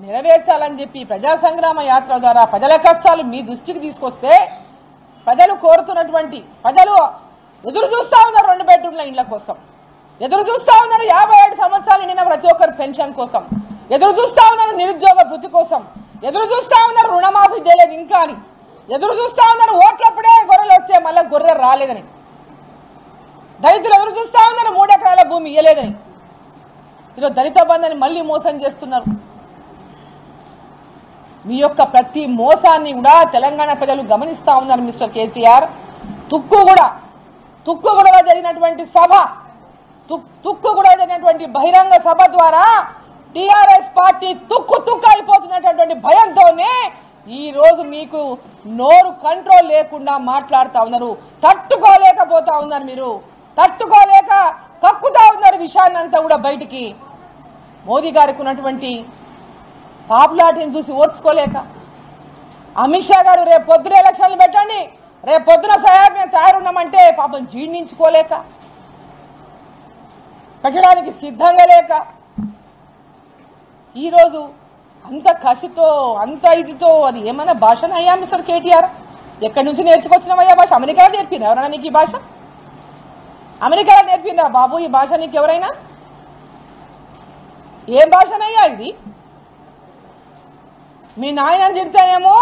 నెరవేర్చాలని చెప్పి ప్రజా సంగ్రామ యాత్ర ద్వారా ప్రజల కష్టాలు మీ దృష్టికి తీసుకొస్తే ప్రజలు కోరుతున్నటువంటి ప్రజలు ఎదురు చూస్తూ ఉన్నారు 2 బెడ్రూమ్ల ఇండ్ల కోసం, ఎదురు చూస్తూ ఉన్నారు 57 సంవత్సరాలు నిండిన ప్రతి ఒక్కరు పెన్షన్ కోసం, ఎదురు చూస్తూ ఉన్నారు నిరుద్యోగ వృత్తి కోసం, ఎదురు చూస్తూ ఉన్నారు రుణమాఫీ చేయలేదు ఇంకా అని, ఎదురు చూస్తూ ఉన్నారు ఓట్లప్పుడే గొర్రెలు వచ్చే మళ్ళీ గొర్రె రాలేదని, దళితులు ఎదురు చూస్తూ ఉన్నారు 3 ఎకరాల భూమి ఇవ్వలేదని. ఈరోజు దళిత బంధుని మళ్ళీ మోసం చేస్తున్నారు. మీ యొక్క ప్రతి మోసాన్ని కూడా తెలంగాణ ప్రజలు గమనిస్తూ ఉన్నారు. మిస్టర్ కేసీఆర్, తుక్కుగూడలో జరిగినటువంటి సభ, తుక్కుగూడలో జరిగినటువంటి బహిరంగ సభ ద్వారా టీఆర్ఎస్ పార్టీ తుక్కు అయిపోతున్నటువంటి భయంతోనే ఈ రోజు మీకు నోరు కంట్రోల్ లేకుండా మాట్లాడుతూ ఉన్నారు. తట్టుకోలేకపోతా ఉన్నారు, మీరు తట్టుకోలేక కక్కుతా ఉన్నారు విషయాన్ని అంతా కూడా బయటికి. మోదీ గారికి ఉన్నటువంటి పాపులారిటీని చూసి ఓర్చుకోలేక, అమిత్ షా గారు రేపు పొద్దున ఎలక్షన్లు పెట్టండి, రేపు పొద్దున సార్ మేము తయారున్నామంటే పాపం జీర్ణించుకోలేక, పెట్టడానికి సిద్ధంగా లేక ఈరోజు అంత కసితో అంత ఇదితో అది ఏమైనా భాషనయ్యా మిస్టర్ కేటీఆర్? ఎక్కడి నుంచి నేర్చుకొచ్చినామయ్యా భాష? అమెరికాలో నేర్పినా ఎవరైనా నీకు ఈ భాష? అమెరికాలో నేర్పినా బాబు ఈ భాష నీకు ఎవరైనా? ఏం భాషనయ్యా ఇది? మీ నాయనని తిడితేనేమో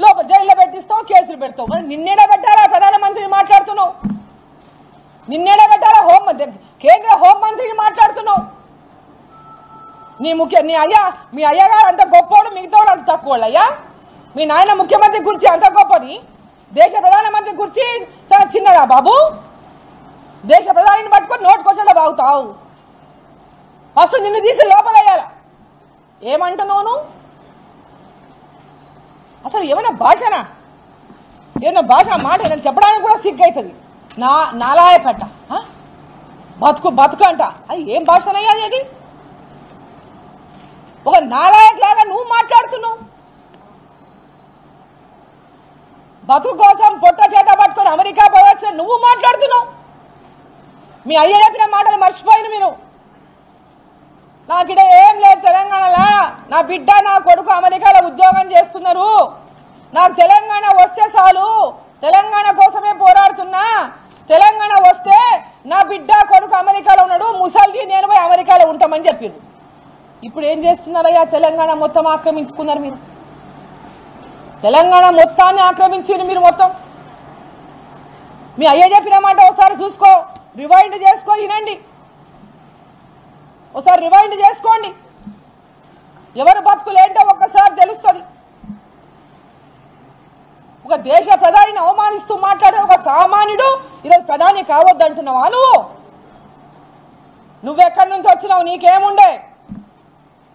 లోపల జైల్లో పెట్టిస్తావు, కేసులు పెడతావు. మరి నిన్నేడా పెట్టాలా ప్రధానమంత్రిని మాట్లాడుతున్నావు? నిన్నేడా పెట్టాలా కేంద్ర హోంమంత్రిని మాట్లాడుతున్నావు? మీ అయ్యగారు అంత గొప్పవాడు, మిగతా వాడు అంత తక్కువ అయ్యా. మీ నాయన ముఖ్యమంత్రి కుర్చీ అంత గొప్పది, దేశ ప్రధానమంత్రి కుర్చీ చాలా చిన్నదా బాబు? దేశ ప్రధానిని పట్టుకొని నోటుకొచ్చడా బాగుతావు? ఫస్ట్ నిన్ను తీసి లోపలయ్యాల. ఏమంటున్నావు? అసలు ఏమైనా భాషనా? ఏమైనా భాష మాట చెప్పడానికి కూడా సిగ్గు అవుతుంది. నాలాయకట, బతుకు అంట. అది ఏం భాషనయ్యా అది? ఒక నాలాయక్ లాగా నువ్వు మాట్లాడుతున్నావు. బతుకు కోసం పొట్ట చేత పట్టుకొని అమెరికా పోవచ్చు నువ్వు మాట్లాడుతున్నావు. మీ అయ్య చెప్పిన మాటలు మర్చిపోయిన మీరు. నాకిడ ఏం లేదు తెలంగాణలో, నా బిడ్డ నా కొడుకు అమెరికాలో ఉద్యోగం చేస్తున్నారు, నాకు తెలంగాణ వస్తే చాలు, తెలంగాణ కోసమే పోరాడుతున్నా, తెలంగాణ వస్తే నా బిడ్డ కొడుకు అమెరికాలో ఉన్నాడు, ముసల్ది నేను పోయి అమెరికాలో ఉంటామని చెప్పిండు. ఇప్పుడు ఏం చేస్తున్నారయ్యా? తెలంగాణ మొత్తం ఆక్రమించుకున్నారు మీరు. తెలంగాణ మొత్తాన్ని ఆక్రమించారు మీరు మొత్తం. మీ అయ్య చెప్పిన మాట ఒకసారి చూసుకో, రివైండ్ చేసుకో, వినండి, ఒకసారి రివైండ్ చేసుకోండి. ఎవరు బతుకులు ఏంటో ఒక్కసారి తెలుస్తుంది. ఒక దేశ ప్రధానిని అవమానిస్తూ మాట్లాడే ఒక సామాన్యుడు ఈరోజు ప్రధాని కావద్దంటున్నావా? నువ్వెక్కడి నుంచి వచ్చినావు? నీకేముండే?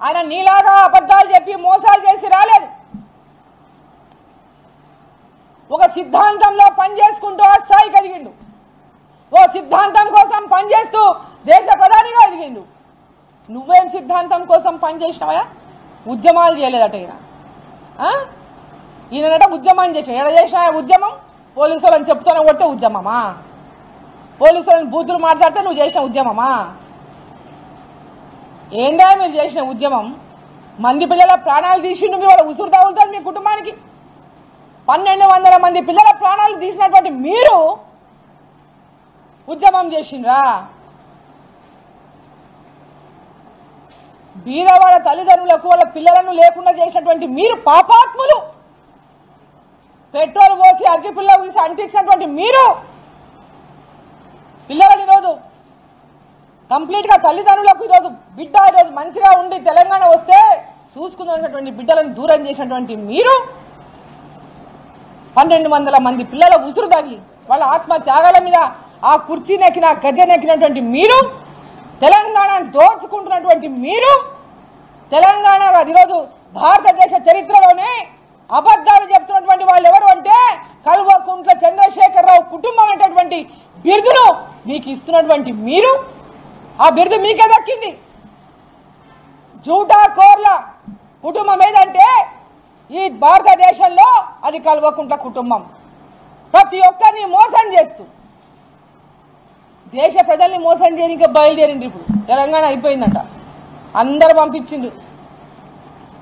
ఆయన నీలాగా అబద్ధాలు చెప్పి మోసాలు చేసి రాలేదు. ఒక సిద్ధాంతంలో పనిచేసుకుంటూ ఆ స్థాయికి ఎదిగిండు. ఓ సిద్ధాంతం కోసం పనిచేస్తూ దేశ ప్రధానిగా ఎదిగిండు. నువ్వేం సిద్ధాంతం కోసం పనిచేసినావా? ఉద్యమాలు చేయలేదట ఈయనట ఉద్యమం చేసిన. ఎడ చేసినా ఉద్యమం? పోలీసులను చెప్తాను కొడితే ఉద్యమమా? పోలీసులను బూతులు మాట్లాడితే నువ్వు చేసిన ఉద్యమమా? ఏందా మీరు చేసిన ఉద్యమం? మంది పిల్లల ప్రాణాలు తీసిండు మీ వాళ్ళ ఉసురు తగులుతుంది మీ కుటుంబానికి. 1200 మంది పిల్లల ప్రాణాలు తీసినటువంటి మీరు ఉద్యమం చేసిండ్రా? బీదవాళ్ళ తల్లిదండ్రులకు వాళ్ళ పిల్లలను లేకుండా చేసినటువంటి మీరు పాపాత్ములు. పెట్రోల్ పోసి అగ్గిపిల్ల తీసి అంటించినటువంటి మీరు పిల్లలని ఈరోజు కంప్లీట్గా తల్లిదండ్రులకు ఈరోజు బిడ్డ ఈరోజు మంచిగా ఉండి తెలంగాణ వస్తే చూసుకున్నటువంటి బిడ్డలను దూరం చేసినటువంటి మీరు 1200 మంది పిల్లల ఉసురు తగిలి వాళ్ళ ఆత్మ త్యాగాల మీద ఆ కుర్చీ నెక్కిన గద్దె నెక్కినటువంటి మీరు, తెలంగాణను దోచుకుంటున్నటువంటి మీరు, తెలంగాణ ఈరోజు భారతదేశ చరిత్రలోనే అబద్ధాలు చెప్తున్నటువంటి వాళ్ళు ఎవరు అంటే కల్వకుంట్ల చంద్రశేఖరరావు కుటుంబం అనేటువంటి బిరుదును మీకు ఇస్తున్నటువంటి మీరు, ఆ బిరుదు మీకే దక్కింది. జూటా కోర్ల కుటుంబం ఏదంటే ఈ భారతదేశంలో అది కల్వకుంట్ల కుటుంబం. ప్రతి ఒక్కరిని మోసం చేస్తూ దేశ ప్రజల్ని మోసం చేయడానికి బయలుదేరింది. ఇప్పుడు తెలంగాణ అయిపోయిందట, అందరు పంపించిండ్రు.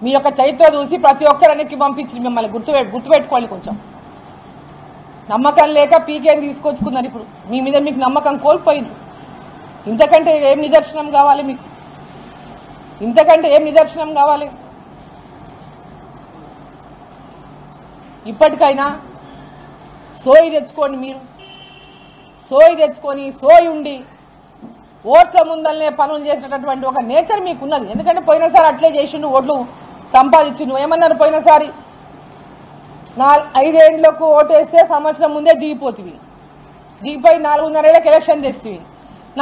మీ యొక్క చరిత్ర చూసి ప్రతి ఒక్కరు వెనక్కి పంపించి మిమ్మల్ని గుర్తుపెట్టుకోవాలి. కొంచెం నమ్మకం లేక పీకేని తీసుకొచ్చుకున్నారు. ఇప్పుడు మీ మీద మీకు నమ్మకం కోల్పోయింది. ఇంతకంటే ఏం నిదర్శనం కావాలి మీకు? ఇంతకంటే ఏం నిదర్శనం కావాలి? ఇప్పటికైనా సోయి తెచ్చుకోండి. మీరు సోయి తెచ్చుకొని సోయి ఉండి ఓట్ల ముందల్నే పనులు చేసేటటువంటి ఒక నేచర్ మీకు ఉన్నది. ఎందుకంటే పోయినసారి అట్లే చేసిండు, ఓట్లు సంపాదించిండు. ఏమన్నారు పోయినసారి? 5 ఏళ్లకు ఓటేస్తే సంవత్సరం ముందే దిగిపోతుంది. దిగిపోయి 4.5 ఏళ్ళకి ఎలక్షన్ తెస్తుంది.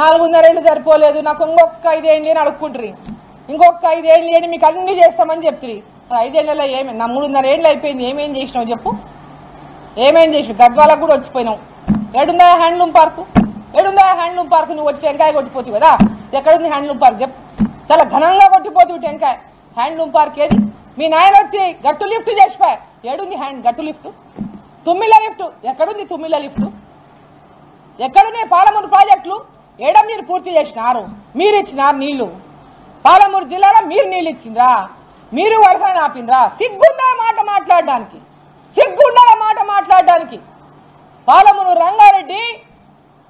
4.5 ఏళ్ళు సరిపోలేదు, నాకు ఇంకొక 5 ఏళ్ళు అని అడుక్కుంటారు. ఇంకొక 5 ఏళ్ళు అని మీకు అన్ని చేస్తామని చెప్తుంది. 5 ఏళ్లలో ఏమే నా 3.5 ఏళ్ళు అయిపోయింది. ఏమేం చేసినావు చెప్పు? ఏమేం చేసినావు? గద్వాలకు కూడా వచ్చిపోయినావు. ఏడుందా హ్యాండ్లూమ్ పార్కు? ఏడుందా హ్యాండ్లూమ్ పార్క్? నువ్వు వచ్చి టెంకాయ కొట్టిపోతావు కదా. ఎక్కడుంది హ్యాండ్లూమ్ పార్క్ చెప్పు? చాలా ఘనంగా కొట్టిపోతావు టెంకాయ. హ్యాండ్లూమ్ పార్క్ ఏది? మీ నాయన వచ్చి గట్టు లిఫ్ట్ చేసిపోయా. ఏడుంది గట్టు లిఫ్ట్? తుమ్మిళ్ళ లిఫ్ట్ ఎక్కడుంది? తుమ్మిళ్ళ లిఫ్ట్ ఎక్కడున్నాయి? పాలమూరు ప్రాజెక్టులు ఏడం మీరు పూర్తి చేసినారు. మీరు ఇచ్చినారు నీళ్లు. పాలమూరు జిల్లాలో మీరు నీళ్ళు ఇచ్చిండ్రా? మీరు వలస ఆపిండ్రా? సిగ్గుందా మాట మాట్లాడడానికి? సిగ్గుండాల మాట మాట్లాడడానికి? పాలమూరు రంగారెడ్డి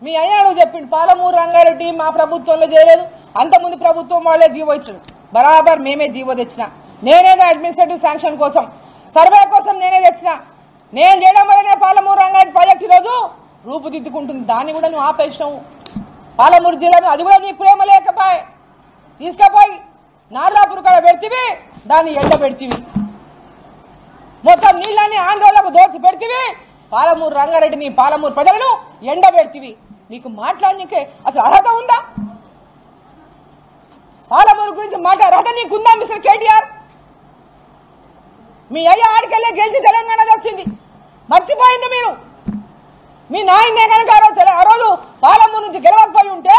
మీ అయ్యాడు చెప్పిండు. పాలమూరు రంగారెడ్డి మా ప్రభుత్వంలో చేయలేదు, అంతకుముందు ప్రభుత్వం వాళ్ళే జీవో ఇచ్చాడు. బరాబర్ మేమే జీవో తెచ్చిన. నేనేదో అడ్మినిస్ట్రేటివ్ శాంక్షన్ కోసం, సర్వే కోసం నేనే తెచ్చిన. నేను చేయడం వల్లనే పాలమూరు రంగారెడ్డి ప్రాజెక్ట్ ఈరోజు రూపుదిద్దుకుంటుంది. దాన్ని కూడా నువ్వు ఆపేసినావు. పాలమూరు జిల్లాను అది కూడా నీకు ప్రేమ లేకపోయి తీసుకపోయి నార్లాపూర్ కాడ పెడితివి, దాన్ని ఎండబెడితివి. మొత్తం నీళ్ళని ఆందోళనకు దోచి పెడితివి. పాలమూరు రంగారెడ్డిని, పాలమూరు ప్రజలను ఎండబెడితివి. నీకు మాట్లాడనీకే అసలు అర్హత ఉందా? పాలమూరు గురించి మాట్లాడే అర్హత నీకుందా మిస్టర్ కేటీఆర్? మీ అయ్య ఆడికెళ్ళే గెలిచి తెలంగాణ వచ్చింది, మర్చిపోయింది మీరు. మీ నాయనే కనుక ఆ రోజు పాలమూరు నుంచి గెలవకపోయి ఉంటే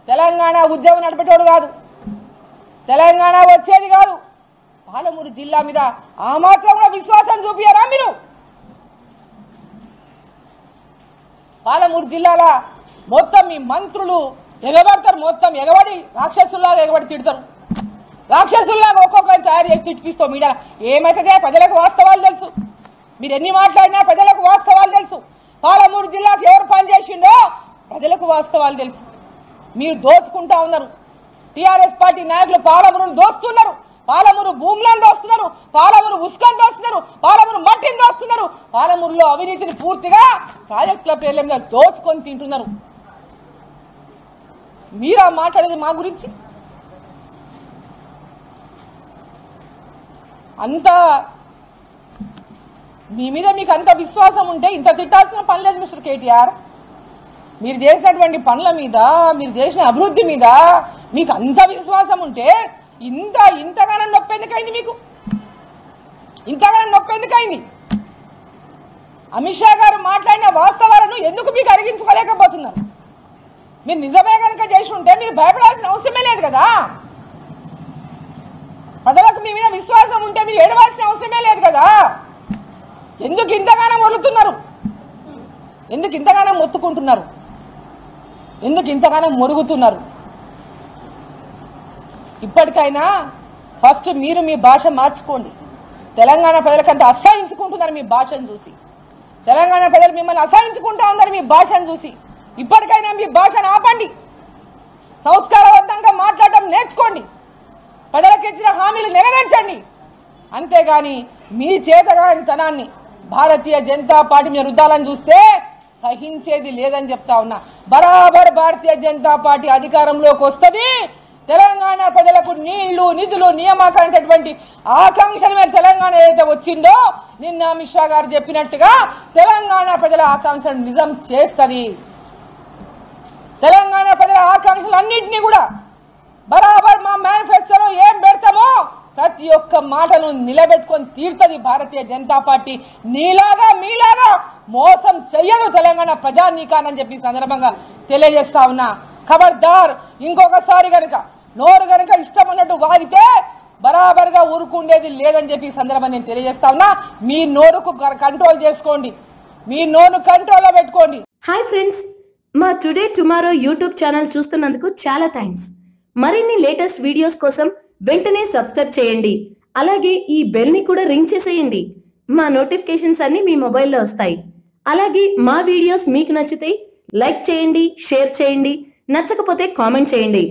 తెలంగాణ ఉద్యమం నడిపేటోడు కాదు, తెలంగాణ వచ్చేది కాదు. పాలమూరు జిల్లా మీద ఆ మాత్రం కూడా విశ్వాసం చూపియారా మీరు? పాలమూరు జిల్లాల మొత్తం మీ మంత్రులు ఎగబడతారు, మొత్తం ఎగబడి రాక్షసుల్లాగా ఎగబడి తిడతారు. రాక్షసుల్లాగా ఒక్కొక్కరిని తయారు చేసి తిట్టిపిస్తాం. మీడియా ఏమైతే ప్రజలకు వాస్తవాలు తెలుసు. మీరు ఎన్ని మాట్లాడినా ప్రజలకు వాస్తవాలు తెలుసు. పాలమూరు జిల్లాకు ఎవరు పనిచేసిండో ప్రజలకు వాస్తవాలు తెలుసు. మీరు దోచుకుంటా ఉన్నారు. టీఆర్ఎస్ పార్టీ నాయకులు పాలమూరును దోస్తున్నారు, పాలమూరు భూములను దోస్తున్నారు, పాలమూరు ఉస్కను దోస్తున్నారు, పాలమూరు మట్టిని దోస్తున్నారు. పాలమూరులో అవినీతిని పూర్తిగా ప్రాజెక్టుల పేర్ల మీద దోచుకొని తింటున్నారు. మీరా మాట్లాడేది మా గురించి? అంత మీ మీద మీకు అంత విశ్వాసం ఉంటే ఇంత తిట్టాల్సిన పని లేదు మిస్టర్ కేటీఆర్. మీరు చేసినటువంటి పనుల మీద, మీరు చేసిన అభివృద్ధి మీద మీకు అంత విశ్వాసం ఉంటే ఇంతగానో నొప్పి ఎందుకైంది మీకు? ఇంతగానో నొప్పి ఎందుకైంది? అమిత్ షా గారు మాట్లాడిన వాస్తవాలను ఎందుకు మీకు అరిగించుకోలేకపోతున్నారు? మీరు నిజమే కనుక చేసి ఉంటే మీరు భయపడాల్సిన అవసరమే లేదు కదా. ప్రజలకు మీ మీద విశ్వాసం ఉంటే మీరు ఏడవాల్సిన అవసరమే లేదు కదా. ఎందుకు ఇంతగానో మొరుగుతున్నారు? ఎందుకు ఇంతగానో మొత్తుకుంటున్నారు? ఎందుకు ఇంతగానో మొరుగుతున్నారు? ఇప్పటికైనా ఫస్ట్ మీరు మీ భాష మార్చుకోండి. తెలంగాణ ప్రజలకంత అసహించుకుంటున్నారు మీ భాషను చూసి. తెలంగాణ ప్రజలు మిమ్మల్ని అసహించుకుంటా ఉన్నారు మీ భాషను చూసి. ఇప్పటికైనా మీ భాషను ఆపండి. సంస్కారవంతంగా మాట్లాడటం నేర్చుకోండి. ప్రజలకు ఇచ్చిన హామీలు నెరవేర్చండి. అంతేగాని మీ చేతగానితనాన్ని భారతీయ జనతా పార్టీ మీద రుద్దాలని చూస్తే సహించేది లేదని చెప్తా ఉన్నా. బరాబర్ భారతీయ జనతా పార్టీ అధికారంలోకి వస్తుంది. తెలంగాణ ప్రజలకు నీళ్లు, నిధులు, నియామకాలైనటువంటి ఆకాంక్షల మీద తెలంగాణ ఏదైతే వచ్చిందో నిన్న అమిత్ షా గారు చెప్పినట్టుగా తెలంగాణ ప్రజల ఆకాంక్షను నిజం చేస్తుంది. తెలంగాణ ప్రజల ఆకాంక్షలన్నింటినీ కూడా బరాబర్ మా మేనిఫెస్టోలో ఏం పెడతామో ప్రతి ఒక్క మాటను నిలబెట్టుకొని తీరుతుంది భారతీయ జనతా పార్టీ. నీలాగా మీలాగా మోసం చెయ్యదు తెలంగాణ ప్రజానీకానని చెప్పి సందర్భంగా తెలియజేస్తా ఉన్నా. ఖబర్దార్, ఇంకొకసారి గనక నోరు గనక ఇష్టం అన్నట్టు వాగితే బరాబర్గా ఊరుకుండేది లేదని చెప్పి సందర్భంగా నేను తెలియజేస్తా ఉన్నా. మీ నోరుకు కంట్రోల్ చేసుకోండి, మీ నోరు కంట్రోల్లో పెట్టుకోండి. హాయ్ ఫ్రెండ్స్, మా టుడే టుమారో యూట్యూబ్ ఛానల్ చూస్తున్నందుకు చాలా థ్యాంక్స్. మరిన్ని లేటెస్ట్ వీడియోస్ కోసం వెంటనే సబ్స్క్రైబ్ చేయండి. అలాగే ఈ బెల్ ని కూడా రింగ్ చేసేయండి. మా నోటిఫికేషన్స్ అన్ని మీ మొబైల్లో వస్తాయి. అలాగే మా వీడియోస్ మీకు నచ్చితే లైక్ చేయండి, షేర్ చేయండి, నచ్చకపోతే కామెంట్ చేయండి.